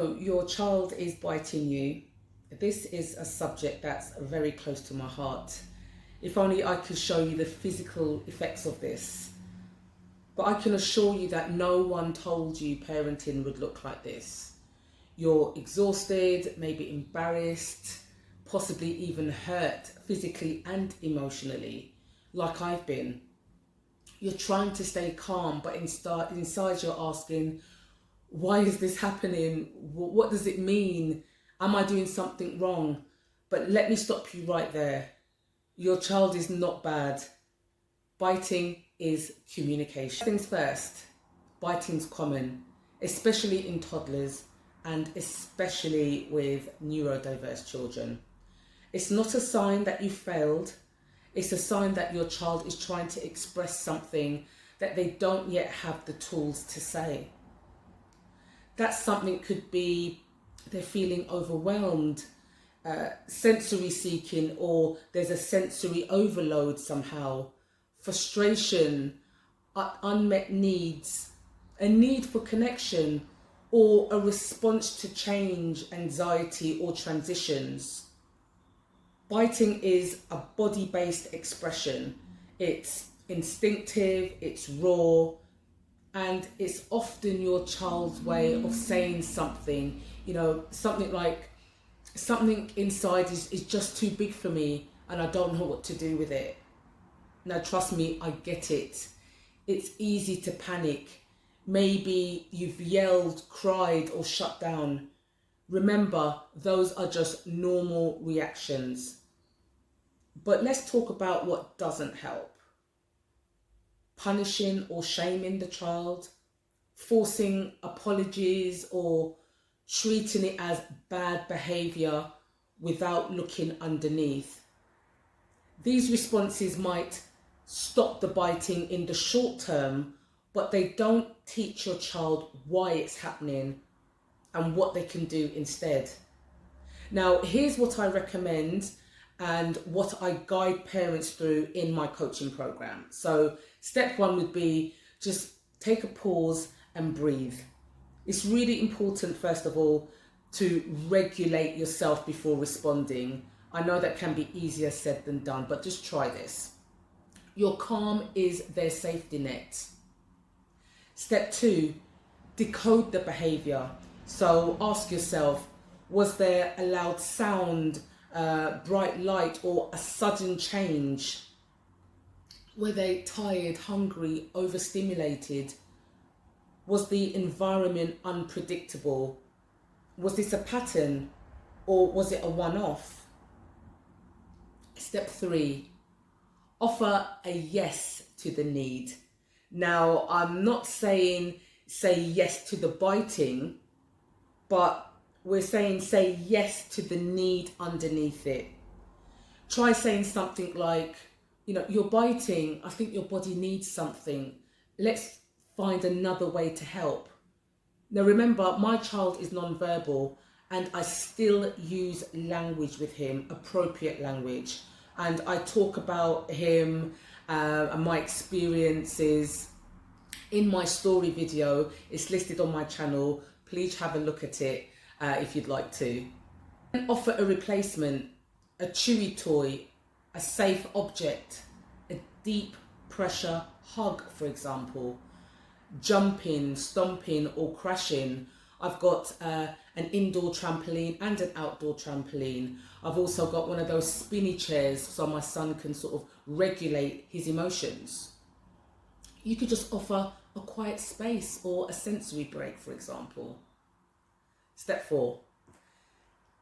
So your child is biting you. This is a subject that's very close to my heart. If only I could show you the physical effects of this. But I can assure you that no one told you parenting would look like this. You're exhausted, maybe embarrassed, possibly even hurt physically and emotionally, like I've been. You're trying to stay calm, but inside you're asking, why is this happening? What does it mean? Am I doing something wrong? But let me stop you right there. Your child is not bad. Biting is communication. Things first, biting's common, especially in toddlers and especially with neurodiverse children. It's not a sign that you failed. It's a sign that your child is trying to express something that they don't yet have the tools to say. That something could be they're feeling overwhelmed, sensory seeking, or there's a sensory overload somehow, frustration, unmet needs, a need for connection, or a response to change, anxiety, or transitions. Biting is a body-based expression. It's instinctive, it's raw, and it's often your child's way of saying something, something like, something inside is just too big for me and I don't know what to do with it. Now, trust me, I get it. It's easy to panic. Maybe you've yelled, cried, or shut down. Remember, those are just normal reactions. But let's talk about what doesn't help. Punishing or shaming the child, forcing apologies, or treating it as bad behaviour without looking underneath. These responses might stop the biting in the short term, but they don't teach your child why it's happening and what they can do instead. Now, here's what I recommend and what I guide parents through in my coaching program. So step one would be just take a pause and breathe. It's really important, first of all, to regulate yourself before responding. I know that can be easier said than done, but just try this. Your calm is their safety net. Step two, decode the behaviour. So ask yourself, was there a loud sound, bright light, or a sudden change? Were they tired, hungry, overstimulated? Was the environment unpredictable? Was this a pattern or was it a one-off? Step three, offer a yes to the need. Now, I'm not saying say yes to the biting, but we're saying say yes to the need underneath it. Try saying something like, you're biting, I think your body needs something. Let's find another way to help. Now remember, my child is non-verbal and I still use language with him, appropriate language. And I talk about him and my experiences in my story video. It's listed on my channel. Please have a look at it if you'd like to. And offer a replacement, a chewy toy, a safe object, a deep pressure hug, for example. Jumping, stomping, or crashing. I've got an indoor trampoline and an outdoor trampoline. I've also got one of those spinny chairs so my son can sort of regulate his emotions. You could just offer a quiet space or a sensory break, for example. Step four,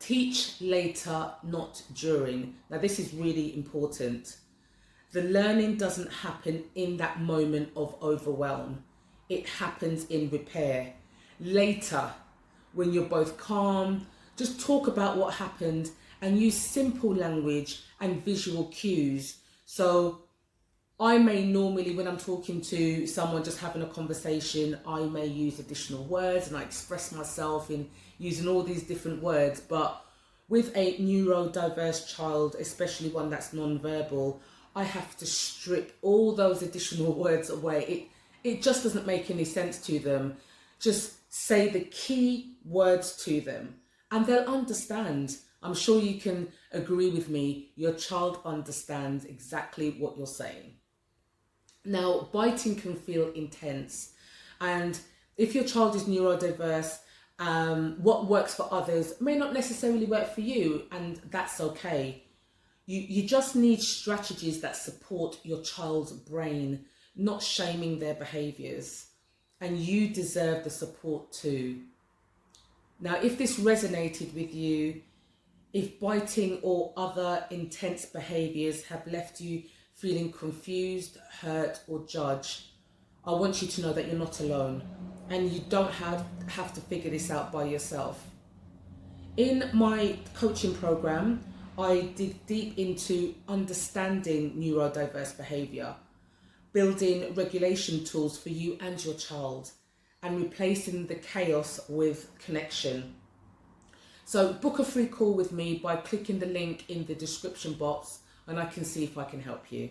teach later, not during. Now this is really important. The learning doesn't happen in that moment of overwhelm. It happens in repair. Later, when you're both calm, just talk about what happened and use simple language and visual cues. So I may normally, when I'm talking to someone, just having a conversation, I may use additional words and I express myself in using all these different words. But with a neurodiverse child, especially one that's non-verbal, I have to strip all those additional words away. It just doesn't make any sense to them. Just Say the key words to them and they'll understand. I'm sure you can agree with me, your child understands exactly what you're saying. Now, biting can feel intense, and if your child is neurodiverse, what works for others may not necessarily work for you, and that's okay. You just need strategies that support your child's brain, not shaming their behaviours. And you deserve the support too. Now, if this resonated with you, if biting or other intense behaviours have left you feeling confused, hurt, or judged, I want you to know that you're not alone and you don't have to figure this out by yourself. In my coaching program, I dig deep into understanding neurodiverse behaviour, building regulation tools for you and your child, and replacing the chaos with connection. So book a free call with me by clicking the link in the description box and I can see if I can help you.